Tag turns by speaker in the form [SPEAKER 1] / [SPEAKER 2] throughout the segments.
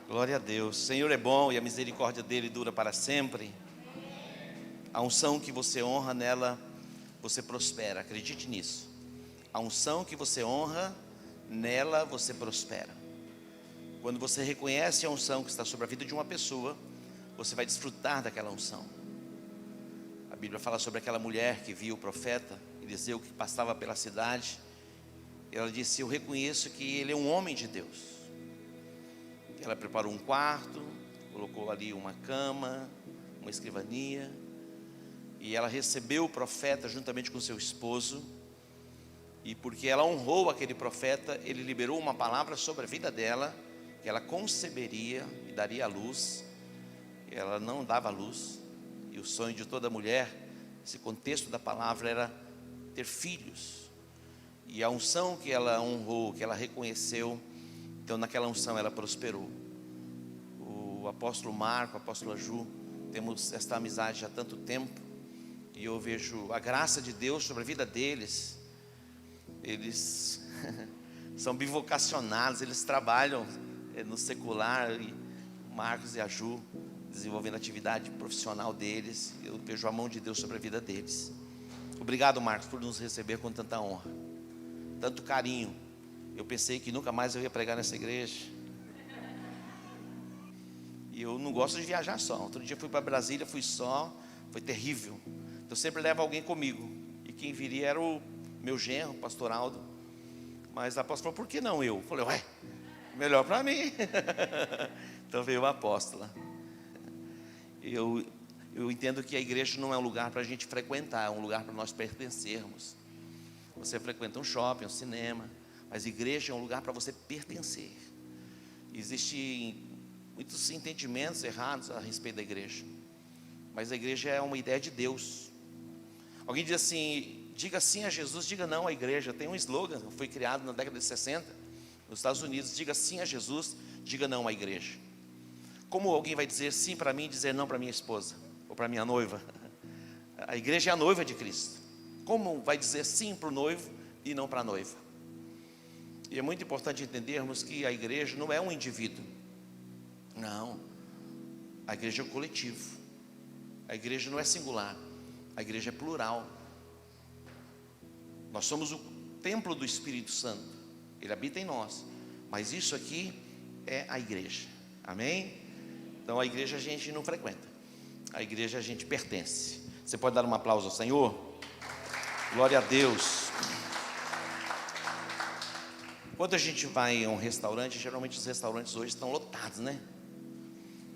[SPEAKER 1] Glória a Deus. O Senhor é bom e a misericórdia dele dura para sempre. A unção que você honra, nela você prospera. Acredite nisso. A unção que você honra, nela você prospera. Quando você reconhece a unção que está sobre a vida de uma pessoa, você vai desfrutar daquela unção. A Bíblia fala sobre aquela mulher que viu o profeta Eliseu que passava pela cidade. Ela disse: eu reconheço que ele é um homem de Deus. Ela preparou um quarto, colocou ali uma cama, uma escrivaninha, e ela recebeu o profeta juntamente com seu esposo. E porque ela honrou aquele profeta, ele liberou uma palavra sobre a vida dela, que ela conceberia e daria à luz. E ela não dava à luz, e o sonho de toda mulher, esse contexto da palavra, era ter filhos. E a unção que ela honrou, que ela reconheceu, então naquela unção ela prosperou. O apóstolo Marco, a apóstola Ju, temos esta amizade há tanto tempo, e eu vejo a graça de Deus sobre a vida deles. Eles são bivocacionados, eles trabalham no secular, e o Marcos e a Ju desenvolvendo a atividade profissional deles. Eu vejo a mão de Deus sobre a vida deles. Obrigado, Marcos, por nos receber com tanta honra, tanto carinho. Eu pensei que nunca mais eu ia pregar nessa igreja. E eu não gosto de viajar só. Outro dia fui para Brasília, fui só, foi terrível. Eu sempre levo alguém comigo. E quem viria era o meu genro, o pastor Aldo. Mas a apóstola falou: por que não eu? Eu falei: ué, melhor para mim. Então veio a apóstola. Eu entendo que a igreja não é um lugar para a gente frequentar, é um lugar para nós pertencermos. Você frequenta um shopping, um cinema, mas a igreja é um lugar para você pertencer. Existem muitos entendimentos errados a respeito da igreja, mas a igreja é uma ideia de Deus. Alguém diz assim: diga sim a Jesus, diga não à igreja. Tem um slogan, foi criado na década de 60 nos Estados Unidos: diga sim a Jesus, diga não à igreja. Como alguém vai dizer sim para mim e dizer não para minha esposa ou para minha noiva? A igreja é a noiva de Cristo. Como vai dizer sim para o noivo e não para a noiva? E é muito importante entendermos que a igreja não é um indivíduo. Não, a igreja é um coletivo. A igreja não é singular, a igreja é plural. Nós somos o templo do Espírito Santo, ele habita em nós. Mas isso aqui é a igreja, amém? Então a igreja a gente não frequenta, a igreja a gente pertence. Você pode dar um aplauso ao Senhor? Glória a Deus. Quando a gente vai a um restaurante, geralmente os restaurantes hoje estão lotados, né?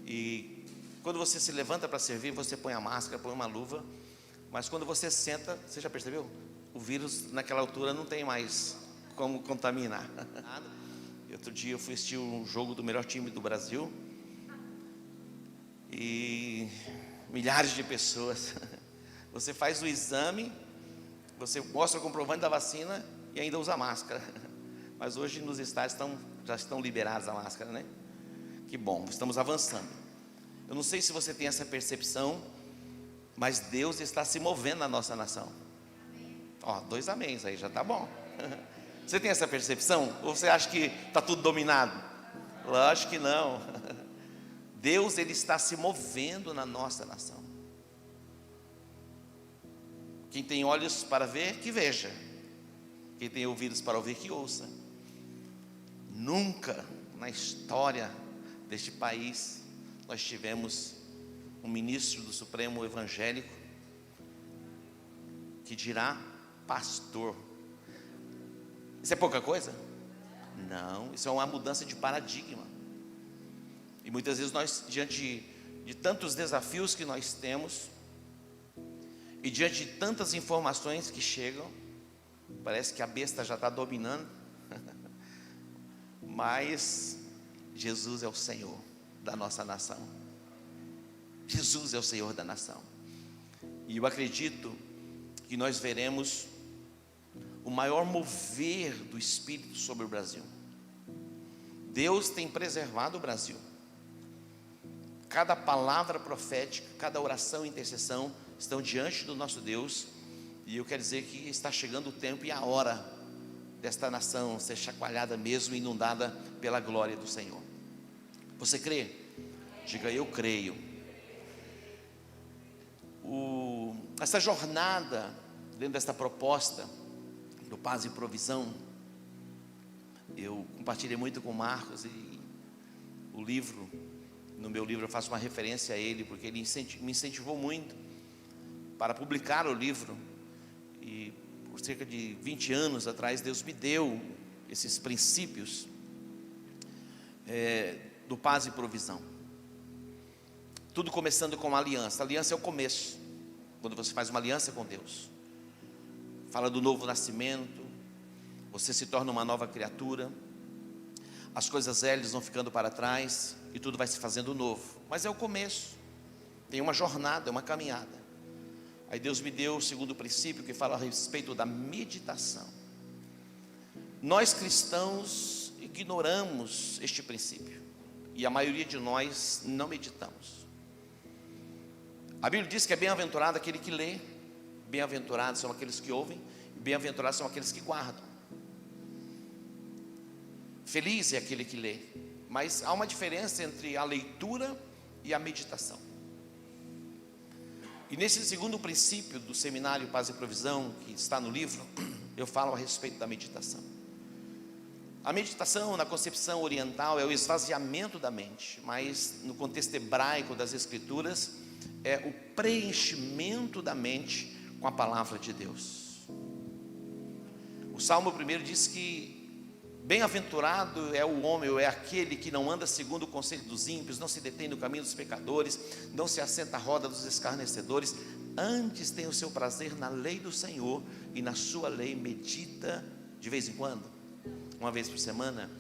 [SPEAKER 1] E quando você se levanta para servir, você põe a máscara, põe uma luva. Mas quando você senta, você já percebeu? O vírus naquela altura não tem mais como contaminar. Outro dia eu fui assistir um jogo do melhor time do Brasil, e milhares de pessoas. Você faz o exame, você mostra o comprovante da vacina e ainda usa máscara. Mas hoje nos estádios já estão liberadas a máscara, né? Que bom, estamos avançando. Eu não sei se você tem essa percepção, mas Deus está se movendo na nossa nação. Ó, 2 améns aí, já está bom. Você tem essa percepção? Ou você acha que está tudo dominado? Lógico que não. Deus, ele está se movendo na nossa nação. Quem tem olhos para ver, que veja. Quem tem ouvidos para ouvir, que ouça. Nunca na história deste país nós tivemos um ministro do Supremo evangélico que dirá pastor. Isso é pouca coisa? Não, isso é uma mudança de paradigma. E muitas vezes nós, diante de tantos desafios que nós temos, e diante de tantas informações que chegam, parece que a besta já está dominando. Mas Jesus é o Senhor da nossa nação. Jesus é o Senhor da nação. E eu acredito que nós veremos o maior mover do Espírito sobre o Brasil. Deus tem preservado o Brasil. Cada palavra profética, cada oração e intercessão estão diante do nosso Deus. E eu quero dizer que está chegando o tempo e a hora desta nação ser chacoalhada mesmo, inundada pela glória do Senhor. Você crê? Diga, eu creio. Essa jornada, dentro desta proposta do Paz e Provisão, eu compartilhei muito com o Marcos, e o livro, no meu livro eu faço uma referência a ele, porque ele me incentivou muito para publicar o livro. E por cerca de 20 anos atrás, Deus me deu esses princípios do Paz e Provisão. Tudo começando com uma aliança. A aliança é o começo, quando você faz uma aliança com Deus. Fala do novo nascimento, você se torna uma nova criatura, as coisas velhas vão ficando para trás e tudo vai se fazendo novo. Mas é o começo, tem uma jornada, é uma caminhada. Aí Deus me deu o segundo princípio, que fala a respeito da meditação. Nós cristãos ignoramos este princípio, e a maioria de nós não meditamos. A Bíblia diz que é bem-aventurado aquele que lê, bem-aventurados são aqueles que ouvem, e bem-aventurados são aqueles que guardam. Feliz é aquele que lê, mas há uma diferença entre a leitura e a meditação. E nesse segundo princípio do seminário Paz e Provisão, que está no livro, eu falo a respeito da meditação. A meditação, na concepção oriental, é o esvaziamento da mente, mas no contexto hebraico das Escrituras, é o preenchimento da mente com a palavra de Deus. O Salmo 1 diz que bem-aventurado é o homem, ou é aquele que não anda segundo o conselho dos ímpios, não se detém no caminho dos pecadores, não se assenta à roda dos escarnecedores, antes tem o seu prazer na lei do Senhor, e na sua lei medita de vez em quando, uma vez por semana,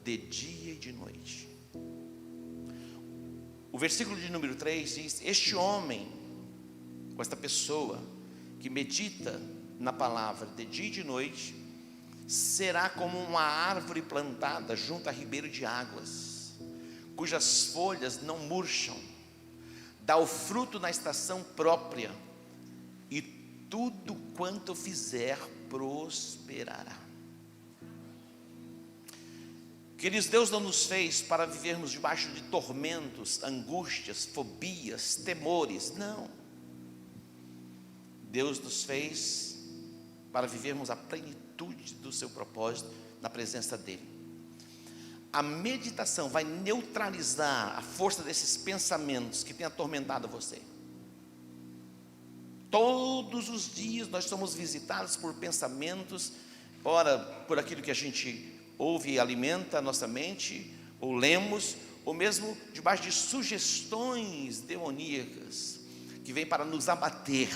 [SPEAKER 1] de dia e de noite. O versículo de número 3 diz: este homem, com esta pessoa que medita na palavra de dia e de noite, será como uma árvore plantada junto a ribeiro de águas, cujas folhas não murcham, dá o fruto na estação própria, e tudo quanto fizer prosperará. Queridos, Deus não nos fez para vivermos debaixo de tormentos, angústias, fobias, temores, não. Deus nos fez para vivermos a plenitude do seu propósito na presença dEle. A meditação vai neutralizar a força desses pensamentos que têm atormentado você. Todos os dias nós somos visitados por pensamentos, ora por aquilo que a gente ouve e alimenta a nossa mente, ou lemos, ou mesmo debaixo de sugestões demoníacas, que vêm para nos abater,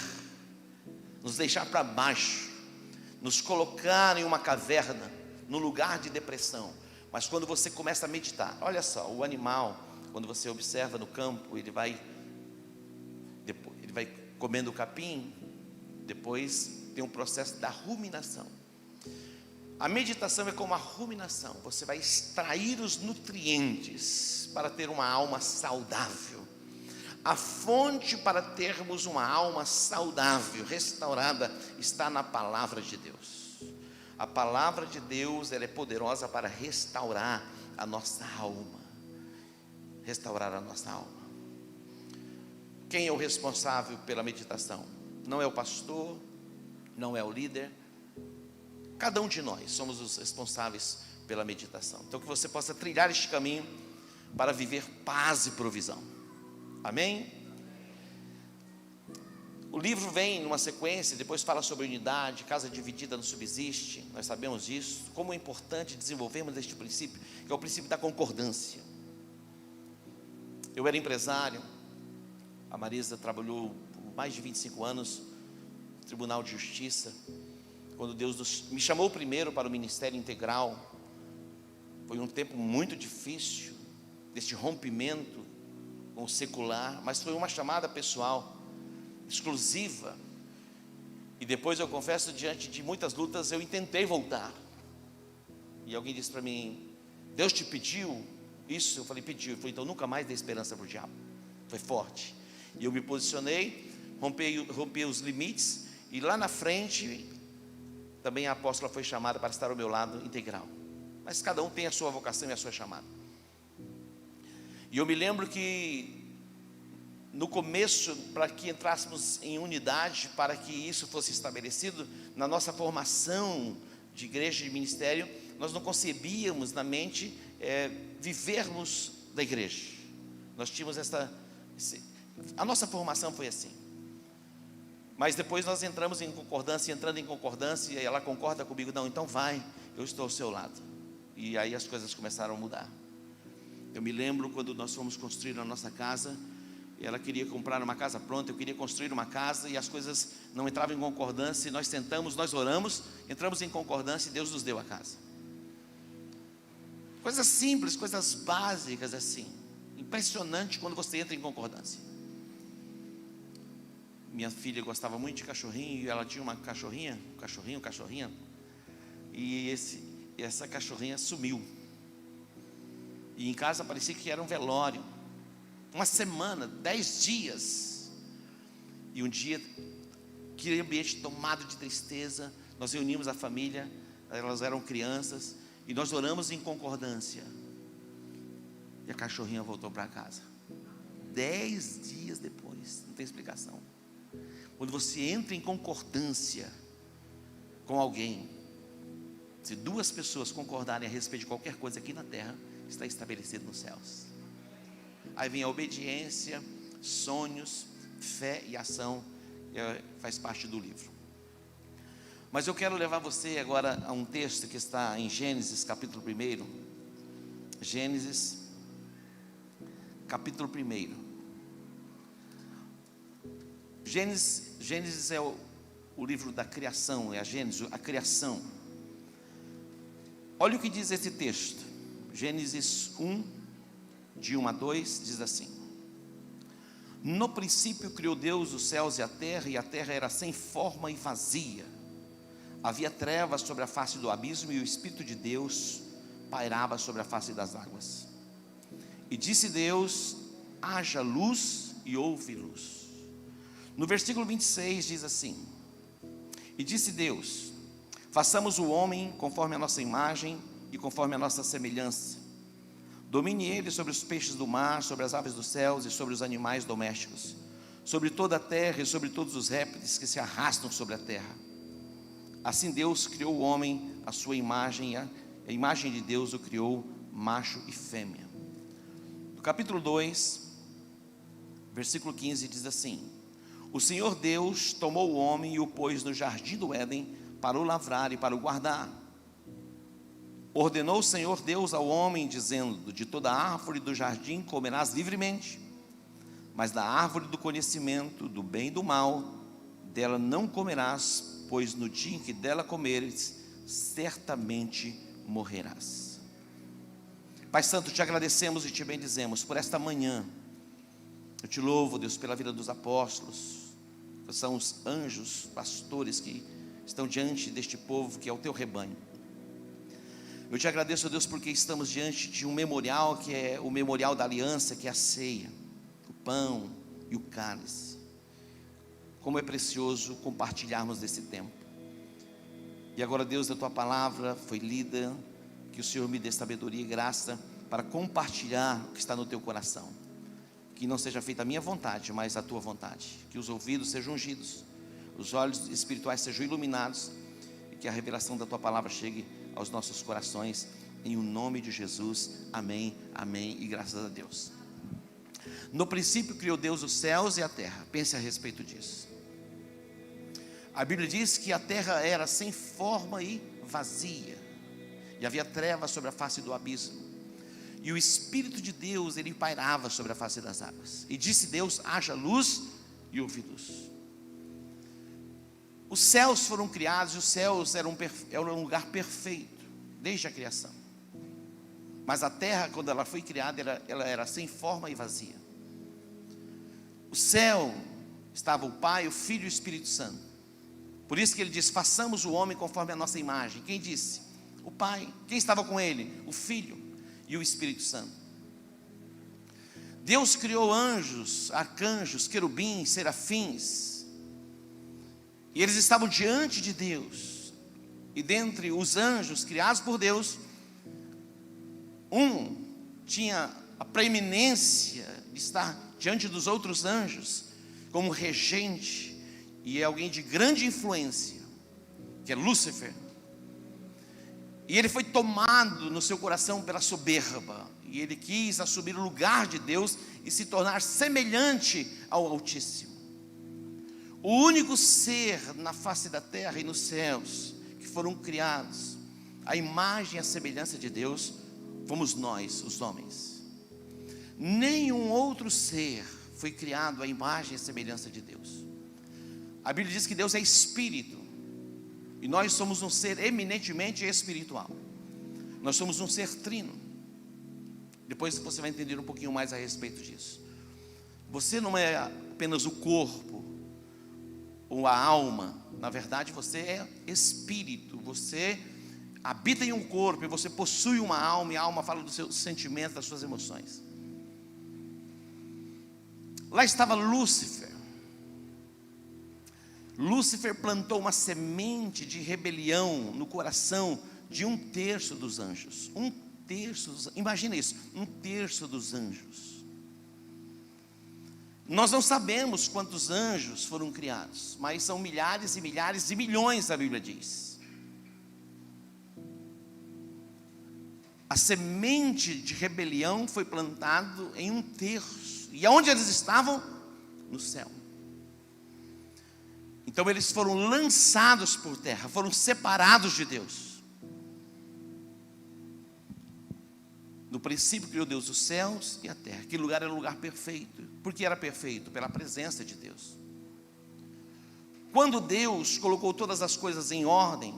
[SPEAKER 1] nos deixar para baixo, nos colocar em uma caverna, num lugar de depressão. Mas quando você começa a meditar, olha só, o animal, quando você observa no campo, ele vai comendo o capim, depois tem um processo da ruminação. A meditação é como a ruminação, você vai extrair os nutrientes para ter uma alma saudável. A fonte para termos uma alma saudável, restaurada, está na palavra de Deus. A palavra de Deus, ela é poderosa para restaurar a nossa alma. Restaurar a nossa alma. Quem é o responsável pela meditação? Não é o pastor, não é o líder. Cada um de nós somos os responsáveis pela meditação. Então que você possa trilhar este caminho para viver paz e provisão. Amém? O livro vem numa sequência, depois fala sobre unidade, casa dividida não subsiste, nós sabemos disso. Como é importante desenvolvermos este princípio, que é o princípio da concordância. Eu era empresário, a Marisa trabalhou por mais de 25 anos no Tribunal de Justiça. Quando Deus me chamou primeiro para o Ministério Integral, foi um tempo muito difícil, deste rompimento com o secular, mas foi uma chamada pessoal, exclusiva. E depois eu confesso, diante de muitas lutas, eu intentei voltar. E alguém disse para mim: Deus te pediu isso? Eu falei: pediu. Eu falei: então nunca mais dê esperança para o diabo. Foi forte. E eu me posicionei, rompi os limites, e lá na frente também a apóstola foi chamada para estar ao meu lado integral. Mas cada um tem a sua vocação e a sua chamada. E eu me lembro que no começo, para que entrássemos em unidade, para que isso fosse estabelecido, na nossa formação de igreja e de ministério, nós não concebíamos na mente vivermos da igreja. Nós tínhamos a nossa formação foi assim. Mas depois nós entramos em concordância, entrando em concordância, e ela concorda comigo, não, então vai, eu estou ao seu lado. E aí as coisas começaram a mudar. Eu me lembro quando nós fomos construir a nossa casa, e ela queria comprar uma casa pronta, eu queria construir uma casa, e as coisas não entravam em concordância, e nós tentamos, nós oramos, entramos em concordância, e Deus nos deu a casa. Coisas simples, coisas básicas assim. Impressionante quando você entra em concordância. Minha filha gostava muito de cachorrinho, e ela tinha uma cachorrinha, cachorrinha, e essa cachorrinha sumiu. E em casa parecia que era um velório. Uma semana, 10 dias. E um dia, aquele ambiente tomado de tristeza, nós reunimos a família, elas eram crianças, e nós oramos em concordância. E a cachorrinha voltou para casa. 10 dias depois, não tem explicação. Quando você entra em concordância com alguém, se duas pessoas concordarem a respeito de qualquer coisa aqui na terra, está estabelecido nos céus. Aí vem a obediência, sonhos, fé e ação, faz parte do livro. Mas eu quero levar você agora a um texto que está em Gênesis capítulo 1. Gênesis capítulo 1. Gênesis é o livro da criação, é a Gênesis, a criação. Olha o que diz esse texto. Gênesis 1, de 1 a 2, diz assim: no princípio criou Deus os céus e a terra era sem forma e vazia. Havia trevas sobre a face do abismo, e o Espírito de Deus pairava sobre a face das águas. E disse Deus: haja luz, e houve luz. No versículo 26 diz assim: e disse Deus: façamos o homem conforme a nossa imagem e conforme a nossa semelhança. Domine ele sobre os peixes do mar, sobre as aves dos céus e sobre os animais domésticos, sobre toda a terra e sobre todos os répteis que se arrastam sobre a terra. Assim Deus criou o homem à sua imagem, a imagem de Deus o criou, macho e fêmea. No capítulo 2, versículo 15 diz assim: o Senhor Deus tomou o homem e o pôs no jardim do Éden para o lavrar e para o guardar. Ordenou o Senhor Deus ao homem, dizendo: de toda árvore do jardim comerás livremente, mas da árvore do conhecimento do bem e do mal, dela não comerás, pois no dia em que dela comeres, certamente morrerás. Pai Santo, te agradecemos e te bendizemos por esta manhã. Eu te louvo, Deus, pela vida dos apóstolos, que são os anjos, pastores que estão diante deste povo que é o teu rebanho. Eu te agradeço, Deus, porque estamos diante de um memorial, que é o memorial da aliança, que é a ceia, o pão e o cálice. Como é precioso compartilharmos desse tempo. E agora, Deus, a tua palavra foi lida, que o Senhor me dê sabedoria e graça para compartilhar o que está no teu coração. Que não seja feita a minha vontade, mas a tua vontade. Que os ouvidos sejam ungidos, os olhos espirituais sejam iluminados, e que a revelação da tua palavra chegue aos nossos corações, em o nome de Jesus. Amém, amém e graças a Deus. No princípio criou Deus os céus e a terra. Pense a respeito disso. A Bíblia diz que a terra era sem forma e vazia, e havia trevas sobre a face do abismo, e o Espírito de Deus, ele pairava sobre a face das águas. E disse Deus: haja luz, e houve luz. Os céus foram criados, e os céus eram um lugar perfeito, desde a criação. Mas a terra, quando ela foi criada, ela era sem forma e vazia. O céu estava o Pai, o Filho e o Espírito Santo. Por isso que ele diz: façamos o homem conforme a nossa imagem. Quem disse? O Pai. Quem estava com ele? O Filho e o Espírito Santo. Deus criou anjos, arcanjos, querubins, serafins, e eles estavam diante de Deus. E dentre os anjos criados por Deus, um tinha a preeminência de estar diante dos outros anjos como regente, e é alguém de grande influência, que é Lúcifer. E ele foi tomado no seu coração pela soberba, e ele quis assumir o lugar de Deus e se tornar semelhante ao Altíssimo. O único ser na face da terra e nos céus que foram criados à imagem e à semelhança de Deus, fomos nós, os homens. Nenhum outro ser foi criado à imagem e à semelhança de Deus. A Bíblia diz que Deus é espírito, e nós somos um ser eminentemente espiritual. Nós somos um ser trino. Depois você vai entender um pouquinho mais a respeito disso. Você não é apenas o corpo ou a alma. Na verdade, você é espírito. Você habita em um corpo e você possui uma alma, e a alma fala dos seus sentimentos, das suas emoções. Lá estava Lúcifer. Lúcifer plantou uma semente de rebelião no coração de 1/3 dos anjos. 1/3, imagina isso, 1/3 dos anjos. Nós não sabemos quantos anjos foram criados, mas são milhares e milhares e milhões, a Bíblia diz. A semente de rebelião foi plantada em 1/3. E aonde eles estavam? No céu. Então eles foram lançados por terra, foram separados de Deus. No princípio criou Deus os céus e a terra. Aquele lugar era um lugar perfeito. Por que era perfeito? Pela presença de Deus. Quando Deus colocou todas as coisas em ordem,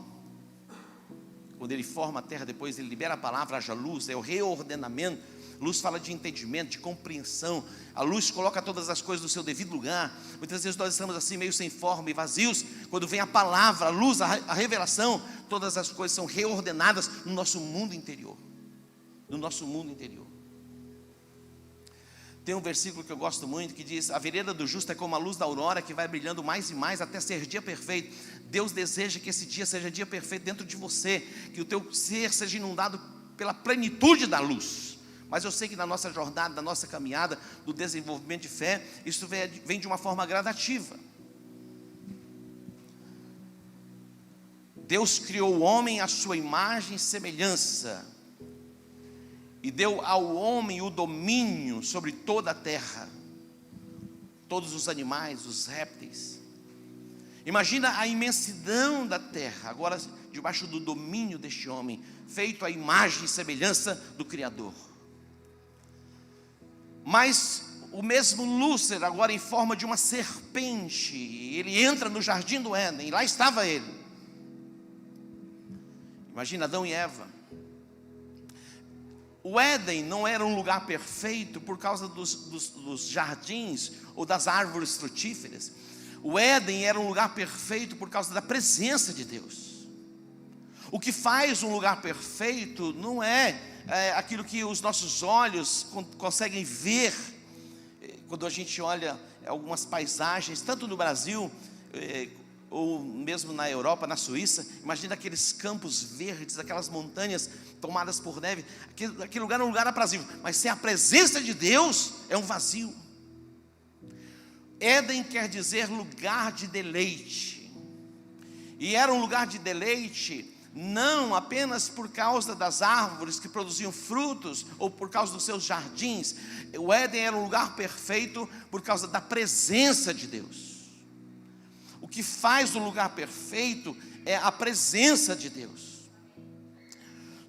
[SPEAKER 1] quando Ele forma a terra, depois Ele libera a palavra, haja luz, é o reordenamento. Luz fala de entendimento, de compreensão. A luz coloca todas as coisas no seu devido lugar. Muitas vezes nós estamos assim meio sem forma e vazios. Quando vem a palavra, a luz, a revelação, todas as coisas são reordenadas no nosso mundo interior. No nosso mundo interior. Tem um versículo que eu gosto muito que diz: a vereda do justo é como a luz da aurora que vai brilhando mais e mais até ser dia perfeito. Deus deseja que esse dia seja dia perfeito dentro de você, que o teu ser seja inundado pela plenitude da luz. Mas eu sei que na nossa jornada, na nossa caminhada, do desenvolvimento de fé, isso vem de uma forma gradativa. Deus criou o homem à sua imagem e semelhança, e deu ao homem o domínio sobre toda a terra, todos os animais, os répteis. Imagina a imensidão da terra, agora debaixo do domínio deste homem, feito à imagem e semelhança do Criador. Mas o mesmo Lúcifer, agora em forma de uma serpente, ele entra no jardim do Éden, e lá estava ele. Imagina Adão e Eva. O Éden não era um lugar perfeito por causa dos jardins ou das árvores frutíferas. O Éden era um lugar perfeito por causa da presença de Deus. O que faz um lugar perfeito não é aquilo que os nossos olhos conseguem ver. Quando a gente olha algumas paisagens, tanto no Brasil ou mesmo na Europa, na Suíça, imagina aqueles campos verdes, aquelas montanhas tomadas por neve. Aquele lugar é um lugar aprazível, mas sem a presença de Deus é um vazio. Éden quer dizer lugar de deleite, e era um lugar de deleite não apenas por causa das árvores que produziam frutos, ou por causa dos seus jardins. O Éden era um lugar perfeito por causa da presença de Deus. O que faz o lugar perfeito é a presença de Deus.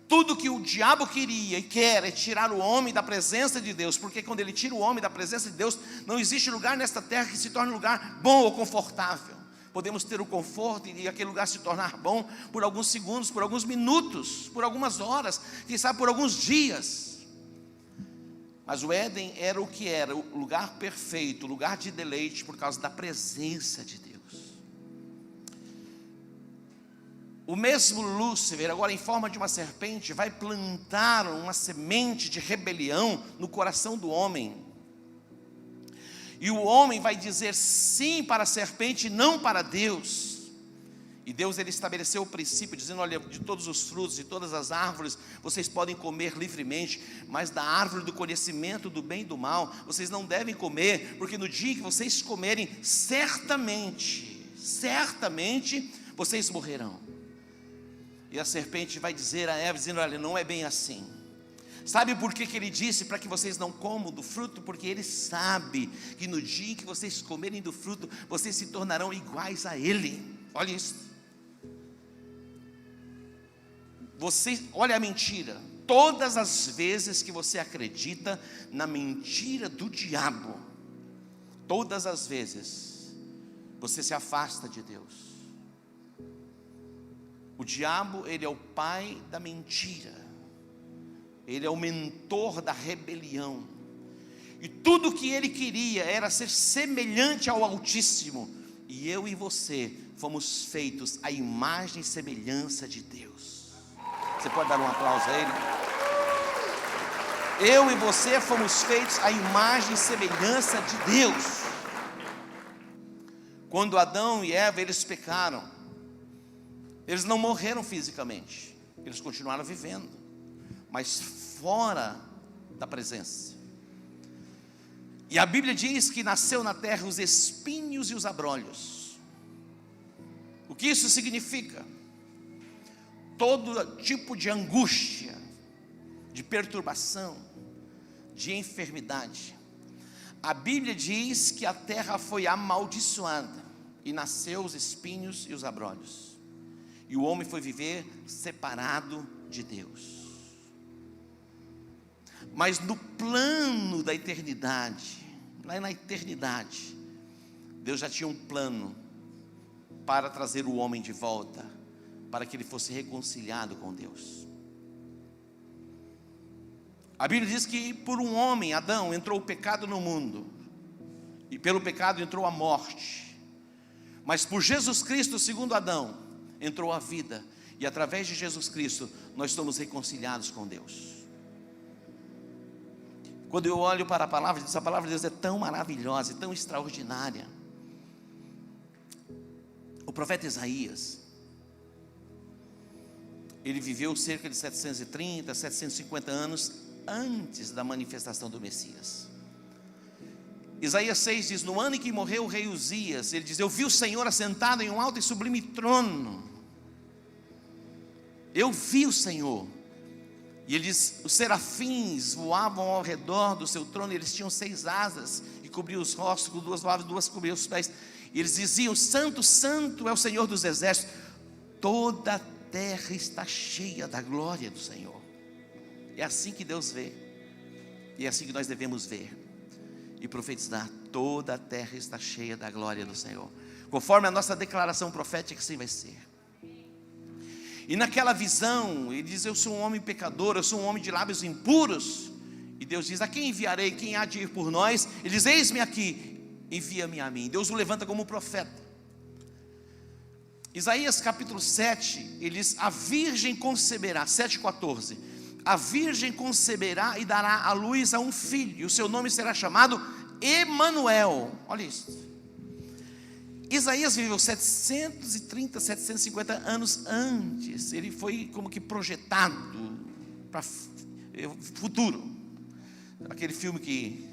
[SPEAKER 1] Tudo que o diabo queria e quer é tirar o homem da presença de Deus, porque quando ele tira o homem da presença de Deus, não existe lugar nesta terra que se torne um lugar bom ou confortável. Podemos ter o conforto e aquele lugar se tornar bom por alguns segundos, por alguns minutos, por algumas horas, quem sabe por alguns dias. Mas o Éden era o que era, o lugar perfeito, o lugar de deleite por causa da presença de Deus. O mesmo Lúcifer, agora em forma de uma serpente, vai plantar uma semente de rebelião no coração do homem. E o homem vai dizer sim para a serpente, não para Deus. E Deus, ele estabeleceu o princípio, dizendo, olha, de todos os frutos, de todas as árvores, vocês podem comer livremente, mas da árvore do conhecimento do bem e do mal, vocês não devem comer, porque no dia que vocês comerem, certamente, vocês morrerão. E a serpente vai dizer a Eva, dizendo, olha, não é bem assim. Sabe por que ele disse para que vocês não comam do fruto? Porque ele sabe que no dia em que vocês comerem do fruto, vocês se tornarão iguais a ele. Olha isso. Olha a mentira. Todas as vezes que você acredita na mentira do diabo, todas as vezes você se afasta de Deus. O diabo, ele é o pai da mentira. Ele é o mentor da rebelião. E tudo que ele queria era ser semelhante ao Altíssimo. E eu e você fomos feitos à imagem e semelhança de Deus. Você pode dar um aplauso a ele? Eu e você fomos feitos à imagem e semelhança de Deus. Quando Adão e Eva, eles pecaram, eles não morreram fisicamente, eles continuaram vivendo, mas fora da presença. E a Bíblia diz que nasceu na terra os espinhos e os abrolhos. O que isso significa? Todo tipo de angústia, de perturbação, de enfermidade. A Bíblia diz que a terra foi amaldiçoada e nasceu os espinhos e os abrolhos. E o homem foi viver separado de Deus. Mas no plano da eternidade, lá na eternidade, Deus já tinha um plano para trazer o homem de volta, para que ele fosse reconciliado com Deus. A Bíblia diz que por um homem, Adão, entrou o pecado no mundo, e pelo pecado entrou a morte, mas por Jesus Cristo, segundo Adão, entrou a vida, e através de Jesus Cristo, nós somos reconciliados com Deus. Quando eu olho para a palavra de Deus, a palavra de Deus é tão maravilhosa e tão extraordinária. O profeta Isaías, ele viveu cerca de 730, 750 anos antes da manifestação do Messias. Isaías 6 diz, no ano em que morreu o rei Uzias, ele diz, eu vi o Senhor assentado em um alto e sublime trono. Eu vi o Senhor. E ele diz, os serafins voavam ao redor do seu trono, eles tinham 6 asas, e cobriam os rostos, com 2 voavam, 2 cobriam os pés. E eles diziam, santo, santo é o Senhor dos exércitos, toda a terra está cheia da glória do Senhor. É assim que Deus vê, e é assim que nós devemos ver e profetizar, toda a terra está cheia da glória do Senhor, conforme a nossa declaração profética, assim vai ser. E naquela visão, ele diz, eu sou um homem pecador, eu sou um homem de lábios impuros, e Deus diz, a quem enviarei, quem há de ir por nós? Ele diz, eis-me aqui, envia-me a mim. Deus o levanta como profeta. Isaías capítulo 7, ele diz, a virgem conceberá, 7,14, a virgem conceberá e dará à luz a um filho, e o seu nome será chamado Emanuel. Olha isso. Isaías viveu 730, 750 anos antes. Ele foi como que projetado para futuro. Aquele filme que,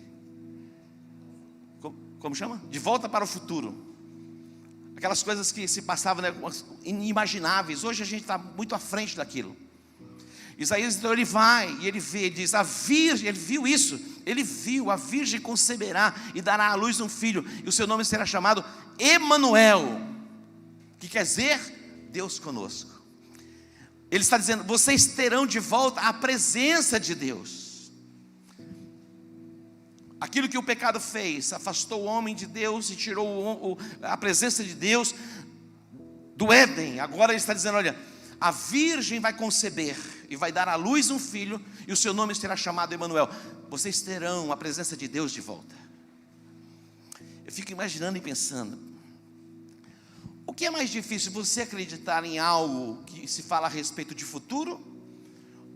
[SPEAKER 1] como chama? De Volta para o Futuro. Aquelas coisas que se passavam, né, inimagináveis. Hoje a gente está muito à frente daquilo. Isaías, então, ele vai e ele vê, ele diz, a virgem, ele viu isso, ele viu, a virgem conceberá e dará à luz um filho, e o seu nome será chamado Emanuel, que quer dizer, Deus conosco. Ele está dizendo, vocês terão de volta a presença de Deus. Aquilo que o pecado fez, afastou o homem de Deus e tirou a presença de Deus do Éden. Agora ele está dizendo, olha, a virgem vai conceber e vai dar à luz um filho, e o seu nome será chamado Emanuel. Vocês terão a presença de Deus de volta. Eu fico imaginando e pensando, o que é mais difícil, você acreditar em algo que se fala a respeito de futuro,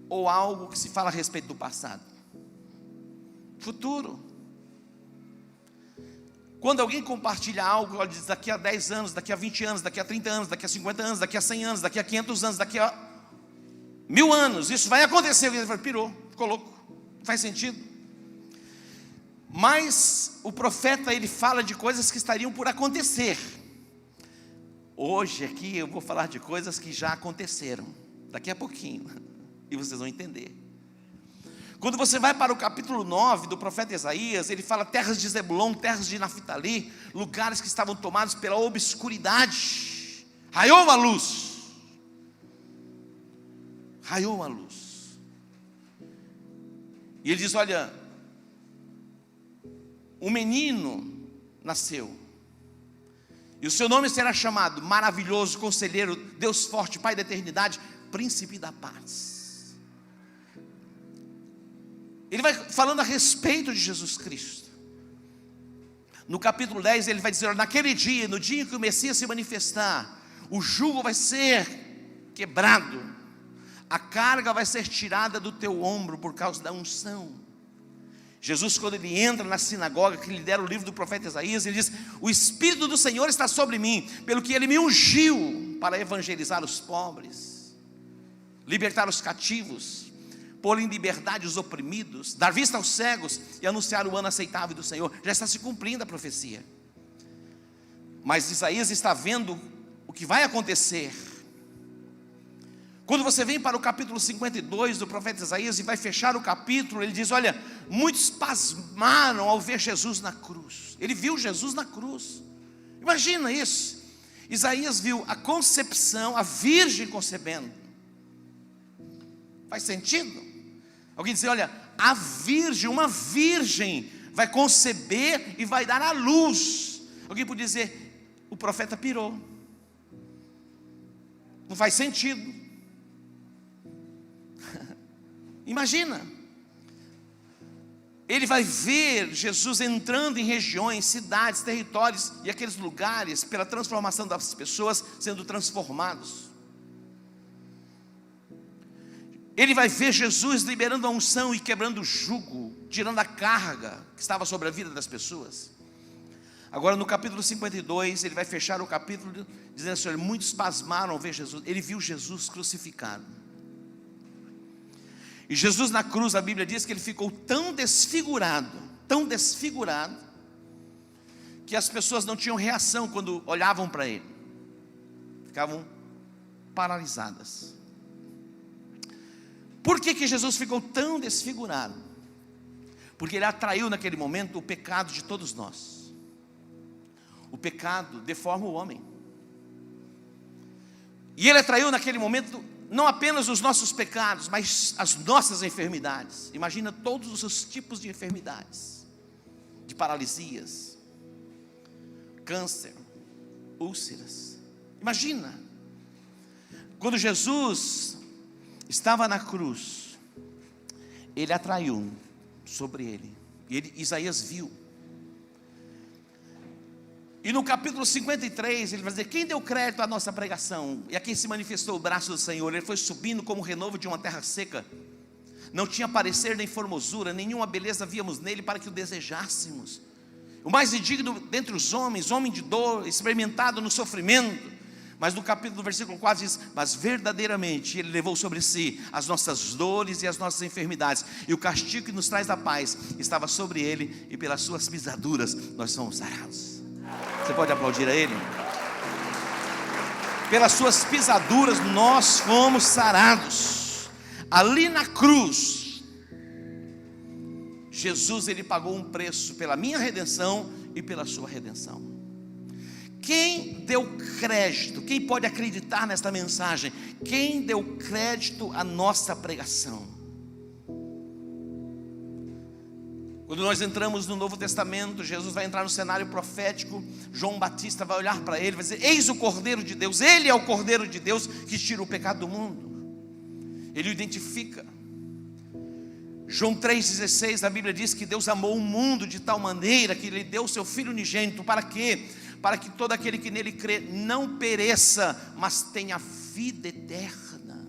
[SPEAKER 1] ou algo que se fala a respeito do passado? Futuro. Quando alguém compartilha algo, ela diz: daqui a 10 anos, daqui a 20 anos, daqui a 30 anos, daqui a 50 anos, daqui a 100 anos, daqui a 500 anos, daqui a 1000 anos, isso vai acontecer. Ele fala: pirou, ficou louco, não faz sentido. Mas o profeta, ele fala de coisas que estariam por acontecer. Hoje aqui eu vou falar de coisas que já aconteceram, daqui a pouquinho, e vocês vão entender. Quando você vai para o capítulo 9 do profeta Isaías, ele fala terras de Zebulon, terras de Naftali, lugares que estavam tomados pela obscuridade. Raiou a luz. Raiou a luz. E ele diz: olha, um menino nasceu, e o seu nome será chamado Maravilhoso, Conselheiro, Deus Forte, Pai da Eternidade, Príncipe da Paz. Ele vai falando a respeito de Jesus Cristo. No capítulo 10 ele vai dizer: olha, naquele dia, no dia em que o Messias se manifestar, o jugo vai ser quebrado, a carga vai ser tirada do teu ombro por causa da unção. Jesus, quando ele entra na sinagoga, que lhe deram o livro do profeta Isaías, ele diz: o Espírito do Senhor está sobre mim, pelo que ele me ungiu para evangelizar os pobres, libertar os cativos, pôr em liberdade os oprimidos, dar vista aos cegos e anunciar o ano aceitável do Senhor. Já está se cumprindo a profecia. Mas Isaías está vendo o que vai acontecer. Quando você vem para o capítulo 52 do profeta Isaías e vai fechar o capítulo, ele diz: olha, muitos pasmaram ao ver Jesus na cruz. Ele viu Jesus na cruz. Imagina isso. Isaías viu a concepção, a virgem concebendo. Faz sentido? Alguém diz: olha, a virgem, uma virgem vai conceber e vai dar à luz. Alguém pode dizer: o profeta pirou. Não faz sentido. Imagina, ele vai ver Jesus entrando em regiões, cidades, territórios e aqueles lugares, pela transformação das pessoas sendo transformados. Ele vai ver Jesus liberando a unção e quebrando o jugo, tirando a carga que estava sobre a vida das pessoas. Agora no capítulo 52, ele vai fechar o capítulo dizendo assim: muitos pasmaram ao ver Jesus. Ele viu Jesus crucificado. E Jesus na cruz, a Bíblia diz que ele ficou tão desfigurado, que as pessoas não tinham reação quando olhavam para ele. Ficavam paralisadas. Por que Jesus ficou tão desfigurado? Porque ele atraiu naquele momento o pecado de todos nós. O pecado deforma o homem. E ele atraiu naquele momento não apenas os nossos pecados, mas as nossas enfermidades. Imagina todos os tipos de enfermidades, de paralisias, câncer, úlceras. Imagina, quando Jesus estava na cruz, ele atraiu sobre ele, e Isaías viu. E no capítulo 53 ele vai dizer: quem deu crédito à nossa pregação e a quem se manifestou o braço do Senhor? Ele foi subindo como o renovo de uma terra seca, não tinha parecer nem formosura, nenhuma beleza víamos nele para que o desejássemos. O mais indigno dentre os homens, homem de dor, experimentado no sofrimento. Mas no capítulo, versículo 4 diz: mas verdadeiramente ele levou sobre si as nossas dores e as nossas enfermidades, e o castigo que nos traz a paz estava sobre ele, e pelas suas pisaduras nós somos sarados. Você pode aplaudir a ele? Pelas suas pisaduras nós fomos sarados. Ali na cruz, Jesus, ele pagou um preço pela minha redenção e pela sua redenção. Quem deu crédito, quem pode acreditar nesta mensagem? Quem deu crédito à nossa pregação? Quando nós entramos no Novo Testamento, Jesus vai entrar no cenário profético. João Batista vai olhar para ele e vai dizer: eis o Cordeiro de Deus. Ele é o Cordeiro de Deus que tira o pecado do mundo. Ele o identifica. João 3,16, a Bíblia diz que Deus amou o mundo de tal maneira que Ele deu o seu Filho unigênito. Para quê? Para que todo aquele que nele crê não pereça, mas tenha vida eterna.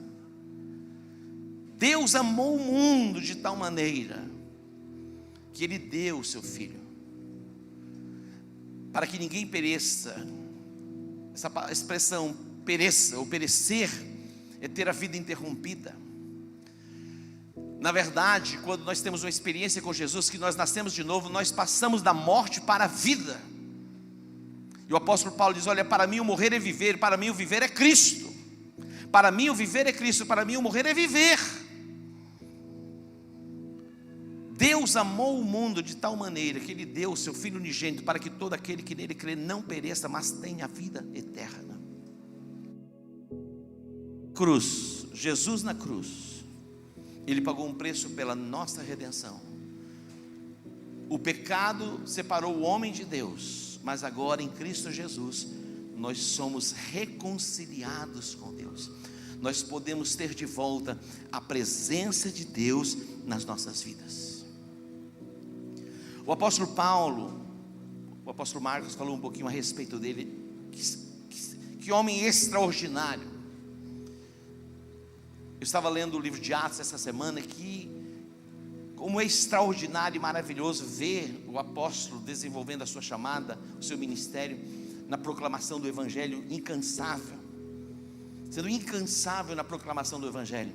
[SPEAKER 1] Deus amou o mundo de tal maneira que Ele deu o seu Filho. para que ninguém pereça. Essa expressão pereça ou perecer é ter a vida interrompida. Na verdade, quando nós temos uma experiência com Jesus, que nós nascemos de novo, nós passamos da morte para a vida. E o apóstolo Paulo diz: olha, para mim o morrer é viver, para mim o viver é Cristo. Para mim o viver é Cristo, para mim o morrer é viver. Deus amou o mundo de tal maneira que Ele deu o seu Filho unigênito, para que todo aquele que nele crê não pereça, mas tenha a vida eterna. Cruz, Jesus na cruz, Ele pagou um preço pela nossa redenção. O pecado separou o homem de Deus, mas agora em Cristo Jesus nós somos reconciliados com Deus. Nós podemos ter de volta a presença de Deus nas nossas vidas. O apóstolo Paulo, o apóstolo Marcos falou um pouquinho a respeito dele. Que homem extraordinário. Eu estava lendo o livro de Atos essa semana, que como é extraordinário e maravilhoso ver o apóstolo desenvolvendo a sua chamada, o seu ministério, na proclamação do evangelho incansável, sendo incansável na proclamação do evangelho.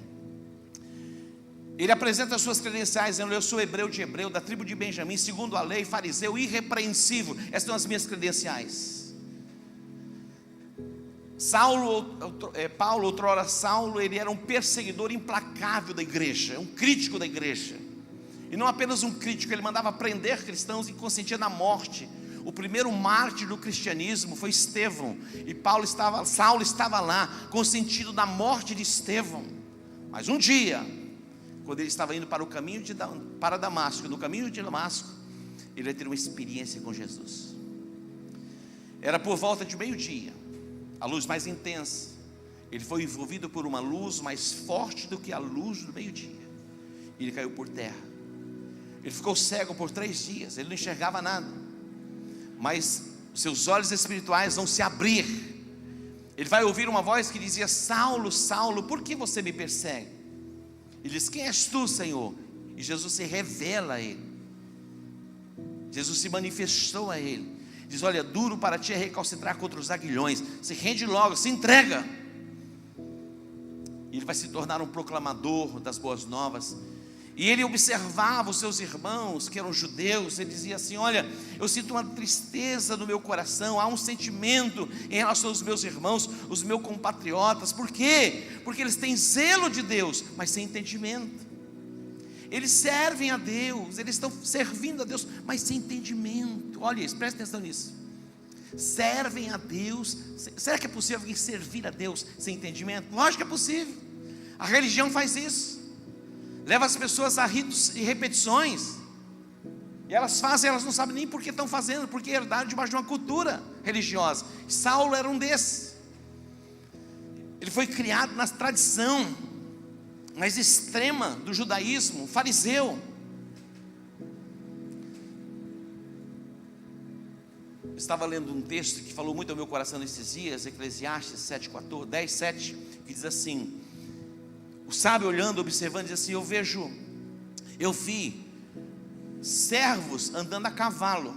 [SPEAKER 1] Ele apresenta as suas credenciais, dizendo: eu sou hebreu de hebreu, da tribo de Benjamim, segundo a lei, fariseu, irrepreensível. Essas são as minhas credenciais. Paulo, outrora Saulo, ele era um perseguidor implacável da igreja, um crítico da igreja. E não apenas um crítico, ele mandava prender cristãos e consentia na morte. O primeiro mártir do cristianismo foi Estevão, e Saulo estava lá, consentindo na morte de Estevão. Mas um dia, quando ele estava indo para o caminho para Damasco, no caminho de Damasco, ele vai ter uma experiência com Jesus. Era por volta de meio-dia, a luz mais intensa. Ele foi envolvido por uma luz mais forte do que a luz do meio-dia. Ele caiu por terra. Ele ficou cego por 3 dias, ele não enxergava nada. Mas seus olhos espirituais vão se abrir. Ele vai ouvir uma voz que dizia: Saulo, Saulo, por que você me persegue? Ele diz: quem és tu, Senhor? E Jesus se revela a ele. Jesus se manifestou a ele. Diz: olha, duro para ti é recalcitrar contra os aguilhões. Se rende logo, se entrega. E ele vai se tornar um proclamador das boas novas. E ele observava os seus irmãos, que eram judeus. Ele dizia assim: olha, eu sinto uma tristeza no meu coração, há um sentimento em relação aos meus irmãos, os meus compatriotas. Por quê? Porque eles têm zelo de Deus, mas sem entendimento. Eles servem a Deus, eles estão servindo a Deus, mas sem entendimento. Olha isso, presta atenção nisso. Servem a Deus. Será que é possível alguém servir a Deus sem entendimento? Lógico que é possível. A religião faz isso. Leva as pessoas a ritos e repetições. E elas fazem, elas não sabem nem por que estão fazendo, porque herdaram debaixo de uma cultura religiosa. Saulo era um desses. Ele foi criado na tradição mais extrema do judaísmo, fariseu. Eu estava lendo um texto que falou muito ao meu coração nesses dias, Eclesiastes 10:7, que diz assim: o sábio olhando, observando, diz assim: eu vi servos andando a cavalo,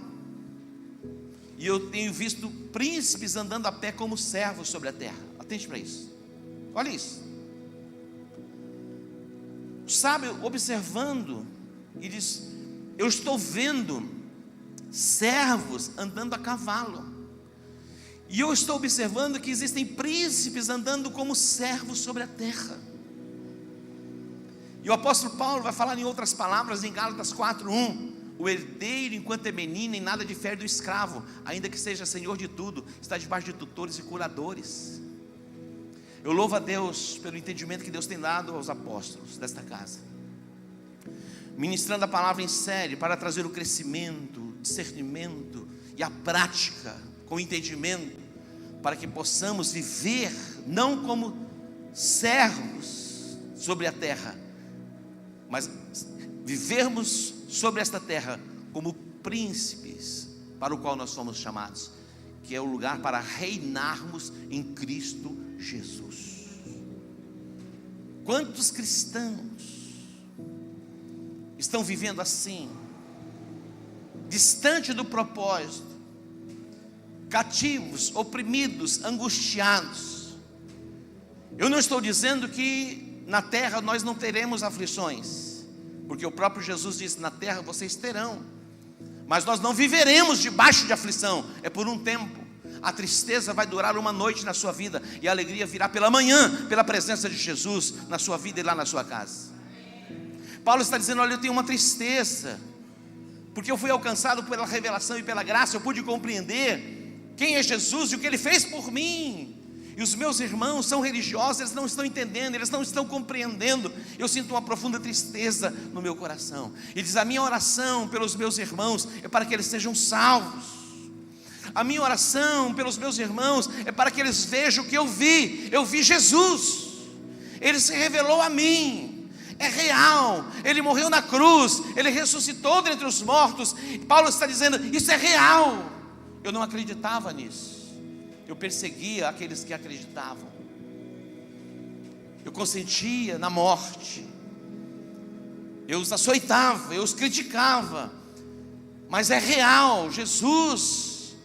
[SPEAKER 1] e eu tenho visto príncipes andando a pé como servos sobre a terra. Atente para isso, olha isso. O sábio observando, e diz: eu estou vendo servos andando a cavalo, e eu estou observando que existem príncipes andando como servos sobre a terra. E o apóstolo Paulo vai falar em outras palavras em Gálatas 4:1: o herdeiro, enquanto é menino, em nada difere do escravo, ainda que seja senhor de tudo, está debaixo de tutores e curadores. Eu louvo a Deus pelo entendimento que Deus tem dado aos apóstolos desta casa, ministrando a palavra em série, para trazer o crescimento, discernimento e a prática com entendimento, para que possamos viver não como servos sobre a terra, mas vivermos sobre esta terra como príncipes, para o qual nós fomos chamados, que é o lugar para reinarmos em Cristo Jesus. Quantos cristãos estão vivendo assim, distante do propósito, cativos, oprimidos, angustiados. Eu não estou dizendo que na terra nós não teremos aflições, porque o próprio Jesus disse: na terra vocês terão, mas nós não viveremos debaixo de aflição, é por um tempo. A tristeza vai durar uma noite na sua vida, e a alegria virá pela manhã, pela presença de Jesus na sua vida e lá na sua casa. Paulo está dizendo: olha, eu tenho uma tristeza, porque eu fui alcançado pela revelação e pela graça, eu pude compreender quem é Jesus e o que Ele fez por mim. E os meus irmãos são religiosos, eles não estão entendendo, eles não estão compreendendo. Eu sinto uma profunda tristeza no meu coração. E diz: a minha oração pelos meus irmãos é para que eles sejam salvos. A minha oração pelos meus irmãos é para que eles vejam o que eu vi Jesus. Ele se revelou a mim, é real, Ele morreu na cruz, Ele ressuscitou dentre os mortos. Paulo está dizendo: isso é real. Eu não acreditava nisso, eu perseguia aqueles que acreditavam, eu consentia na morte, eu os açoitava, eu os criticava, mas é real. Jesus,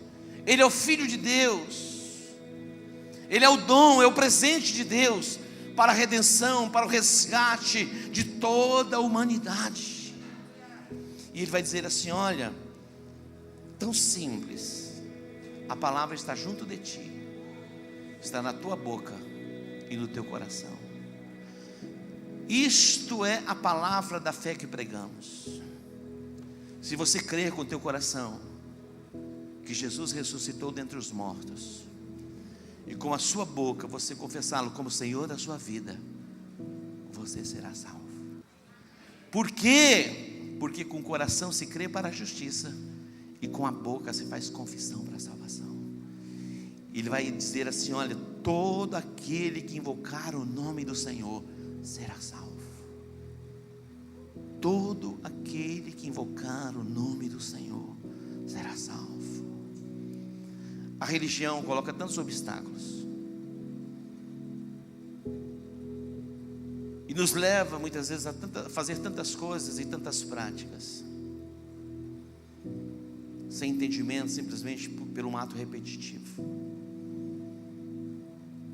[SPEAKER 1] Ele é o Filho de Deus, Ele é o dom, é o presente de Deus para a redenção, para o resgate de toda a humanidade. E Ele vai dizer assim: olha, tão simples, a palavra está junto de ti, está na tua boca e no teu coração. Isto é a palavra da fé que pregamos. Se você crer com o teu coração que Jesus ressuscitou dentre os mortos, e com a sua boca você confessá-lo como Senhor da sua vida, você será salvo. Por quê? Porque com o coração se crê para a justiça, e com a boca se faz confissão para a salvação. Ele vai dizer assim: olha, todo aquele que invocar o nome do Senhor será salvo. Todo aquele que invocar o nome do Senhor será salvo. A religião coloca tantos obstáculos e nos leva muitas vezes a fazer tantas coisas e tantas práticas sem entendimento, simplesmente por um ato repetitivo.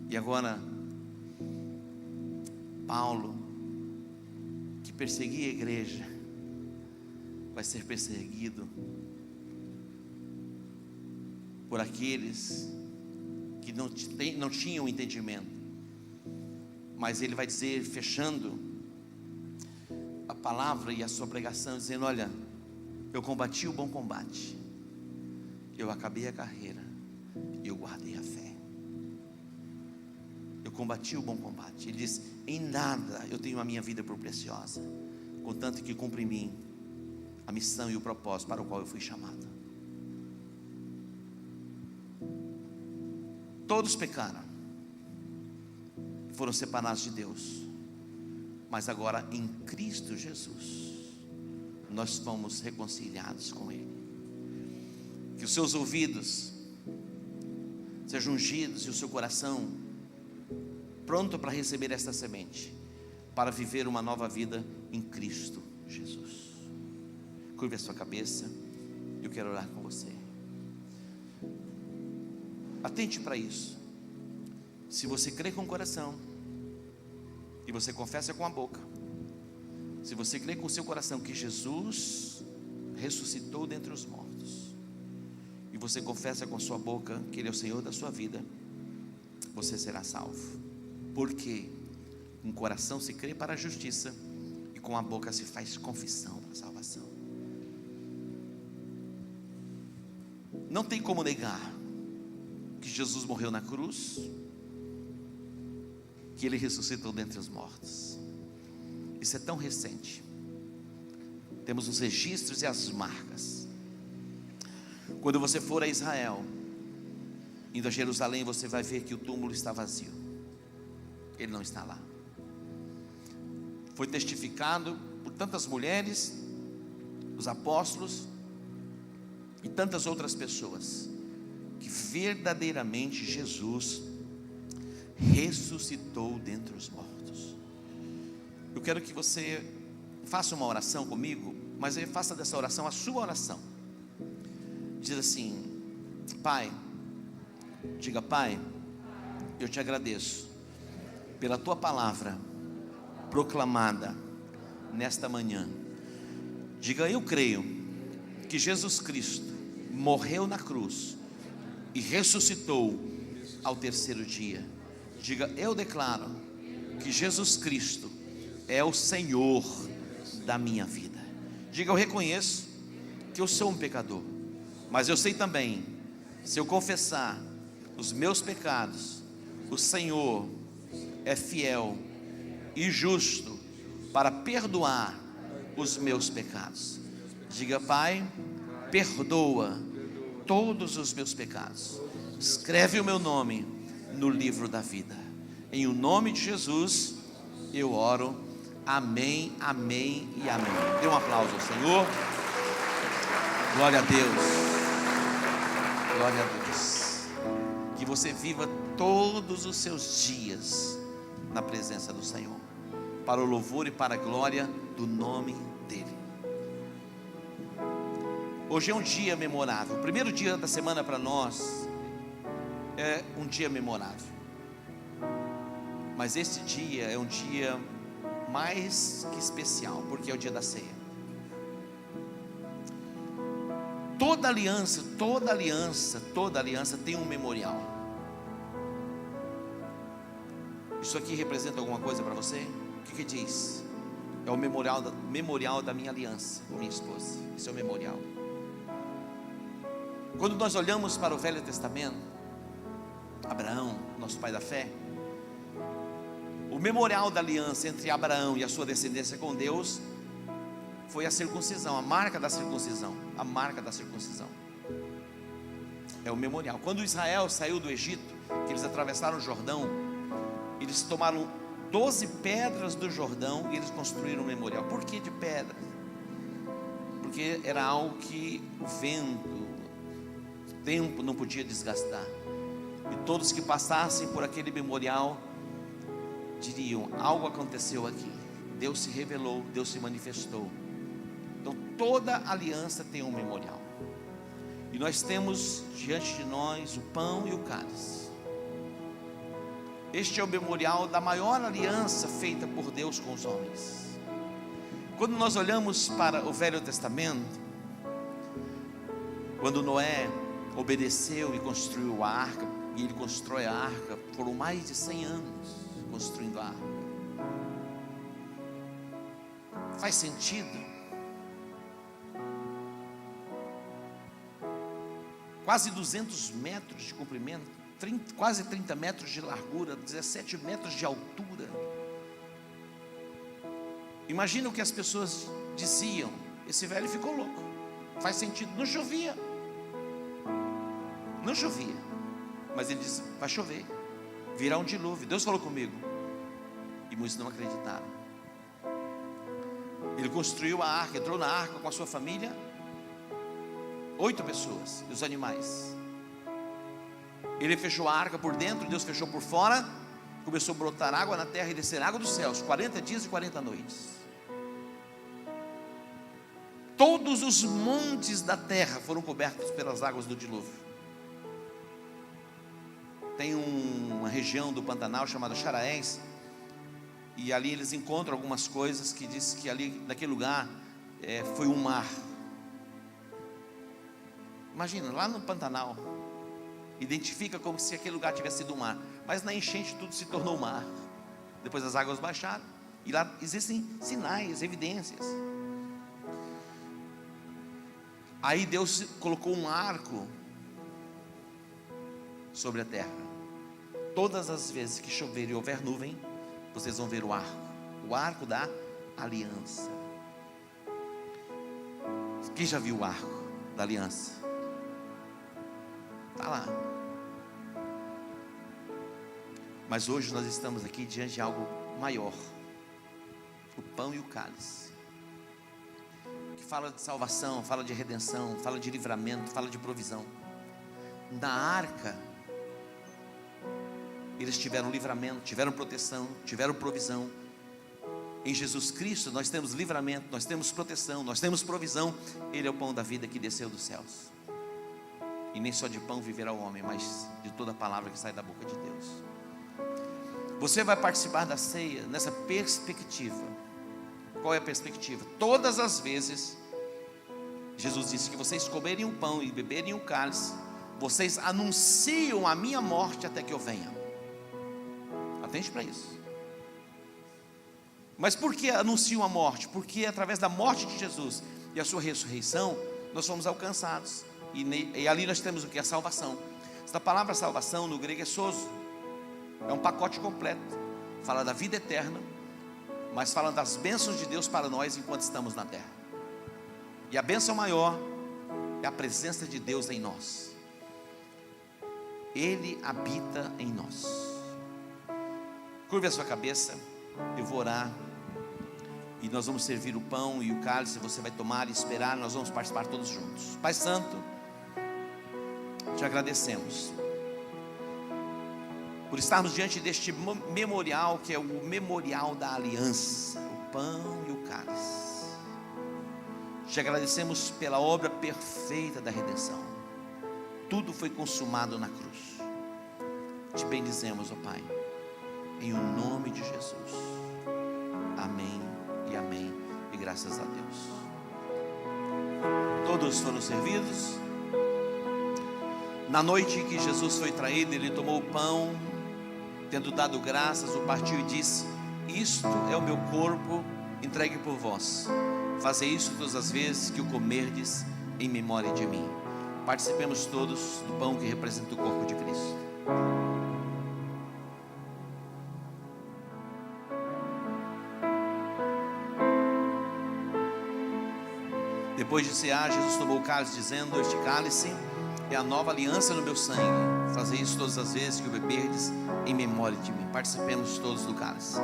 [SPEAKER 1] E agora Paulo, que perseguia a igreja, vai ser perseguido por aqueles que não tinham entendimento. Mas ele vai dizer, fechando a palavra e a sua pregação, dizendo: olha, eu combati o bom combate, eu acabei a carreira, eu guardei a fé. Eu combati o bom combate. Ele diz: em nada eu tenho a minha vida por preciosa, contanto que cumpra em mim a missão e o propósito para o qual eu fui chamado. Todos pecaram, foram separados de Deus, mas agora em Cristo Jesus nós fomos reconciliados com Ele. Que os seus ouvidos sejam ungidos e o seu coração pronto para receber esta semente, para viver uma nova vida em Cristo Jesus. Curve a sua cabeça, eu quero orar com você. Atente para isso. Se você crê com o coração e você confessa com a boca, se você crê com o seu coração que Jesus ressuscitou dentre os mortos, e você confessa com a sua boca que Ele é o Senhor da sua vida, você será salvo. Porque com o coração se crê para a justiça, e com a boca se faz confissão para a salvação. Não tem como negar que Jesus morreu na cruz, que Ele ressuscitou dentre os mortos. Isso é tão recente. Temos os registros e as marcas. Quando você for a Israel, indo a Jerusalém, você vai ver que o túmulo está vazio. Ele não está lá. Foi testificado por tantas mulheres, os apóstolos e tantas outras pessoas, que verdadeiramente Jesus ressuscitou dentre os mortos. Eu quero que você faça uma oração comigo, mas faça dessa oração a sua oração. Diz assim: Pai, Diga: Pai, eu te agradeço pela tua palavra proclamada nesta manhã. Diga: eu creio que Jesus Cristo morreu na cruz e ressuscitou ao terceiro dia. Diga: eu declaro que Jesus Cristo é o Senhor da minha vida. Diga: eu reconheço que eu sou um pecador, mas eu sei também, se eu confessar os meus pecados, o Senhor é fiel e justo para perdoar os meus pecados. Diga: Pai, perdoa todos os meus pecados, escreve o meu nome no livro da vida. Em o nome de Jesus eu oro. Amém, amém e amém. Dê um aplauso ao Senhor. Glória a Deus. Glória a Deus. Que você viva todos os seus dias na presença do Senhor, para o louvor e para a glória do nome dEle. Hoje é um dia memorável. O primeiro dia da semana para nós é um dia memorável. Mas esse dia é um dia mais que especial, porque é o dia da ceia. Toda aliança tem um memorial. Isso aqui representa alguma coisa para você? O que diz? É o memorial da minha aliança com minha esposa. Esse é o memorial. Quando nós olhamos para o Velho Testamento, Abraão, nosso pai da fé, o memorial da aliança entre Abraão e a sua descendência com Deus foi a circuncisão, a marca da circuncisão. A marca da circuncisão é o memorial. Quando Israel saiu do Egito, que eles atravessaram o Jordão, eles tomaram 12 pedras do Jordão e eles construíram um memorial. Por que de pedras? Porque era algo que o vento, o tempo não podia desgastar. E todos que passassem por aquele memorial diriam: algo aconteceu aqui, Deus se revelou, Deus se manifestou. Então toda aliança tem um memorial. E nós temos diante de nós o pão e o cálice. Este é o memorial da maior aliança feita por Deus com os homens. Quando nós olhamos para o Velho Testamento, quando Noé obedeceu e construiu a arca, e ele constrói a arca, foram mais de 100 anos construindo a arca. Faz sentido? Quase 200 metros de comprimento, quase 30 metros de largura, 17 metros de altura. Imagina o que as pessoas diziam: esse velho ficou louco. Faz sentido, não chovia. Não chovia, mas ele disse: vai chover, virá um dilúvio. Deus falou comigo. E muitos não acreditaram. Ele construiu a arca, entrou na arca com a sua família, 8 pessoas e os animais. Ele fechou a arca por dentro, Deus fechou por fora. Começou a brotar água na terra e descer água dos céus, 40 dias e 40 noites. Todos os montes da terra foram cobertos pelas águas do dilúvio. Tem uma região do Pantanal chamada Charaés, e ali eles encontram algumas coisas que diz que ali, naquele lugar, foi um mar. Imagina, lá no Pantanal, identifica como se aquele lugar tivesse sido um mar, mas na enchente tudo se tornou mar. Depois as águas baixaram, e lá existem sinais, evidências. Aí Deus colocou um arco sobre a terra. Todas as vezes que chover e houver nuvem, vocês vão ver o arco da aliança. Quem já viu o arco da aliança? Está lá. Mas hoje nós estamos aqui diante de algo maior: o pão e o cálice, que fala de salvação, fala de redenção, fala de livramento, fala de provisão. Na arca eles tiveram livramento, tiveram proteção, tiveram provisão. Em Jesus Cristo nós temos livramento, nós temos proteção, nós temos provisão. Ele é o pão da vida que desceu dos céus. E nem só de pão viverá o homem, mas de toda palavra que sai da boca de Deus. Você vai participar da ceia nessa perspectiva. Qual é a perspectiva? Todas as vezes, Jesus disse que vocês comerem o pão e beberem o cálice, vocês anunciam a minha morte até que eu venha. Atente para isso. Mas por que anunciam a morte? Porque através da morte de Jesus e a sua ressurreição, nós fomos alcançados. E ali nós temos o que? A salvação. Esta palavra salvação no grego é sozo. É um pacote completo. Fala da vida eterna, mas fala das bênçãos de Deus para nós enquanto estamos na terra. E a bênção maior é a presença de Deus em nós. Ele habita em nós. Curve a sua cabeça, eu vou orar. E nós vamos servir o pão e o cálice, você vai tomar e esperar, nós vamos participar todos juntos. Pai Santo, te agradecemos por estarmos diante deste memorial, que é o memorial da aliança, o pão e o cálice. Te agradecemos pela obra perfeita da redenção. Tudo foi consumado na cruz. Te bendizemos, ó Pai, em o nome de Jesus. Amém e amém, e graças a Deus. Todos foram servidos. Na noite que Jesus foi traído, ele tomou o pão, tendo dado graças, o partiu e disse: isto é o meu corpo entregue por vós. Fazei isso todas as vezes que o comerdes em memória de mim. Participemos todos do pão que representa o corpo de Cristo. Depois de cear, Jesus tomou o cálice, dizendo: este cálice é a nova aliança no meu sangue. Fazei isso todas as vezes que o beberdes em memória de mim. Participemos todos do cálice.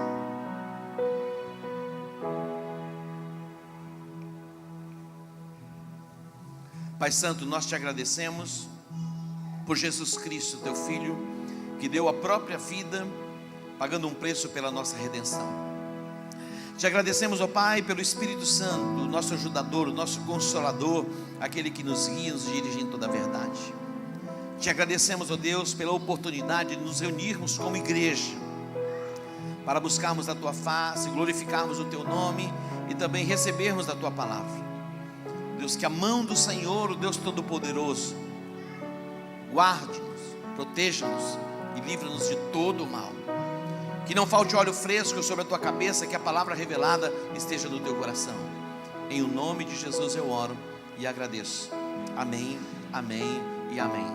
[SPEAKER 1] Pai Santo, nós te agradecemos por Jesus Cristo, teu Filho, que deu a própria vida, pagando um preço pela nossa redenção. Te agradecemos, ó Pai, pelo Espírito Santo, o nosso ajudador, o nosso consolador, aquele que nos guia, nos dirige em toda a verdade. Te agradecemos, ó Deus, pela oportunidade de nos reunirmos como igreja, para buscarmos a Tua face, glorificarmos o Teu nome e também recebermos da Tua palavra. Deus, que a mão do Senhor, o Deus Todo-Poderoso, guarde-nos, proteja-nos e livra-nos de todo o mal. Que não falte óleo fresco sobre a tua cabeça, que a palavra revelada esteja no teu coração. Em o nome de Jesus eu oro e agradeço. Amém, amém e amém.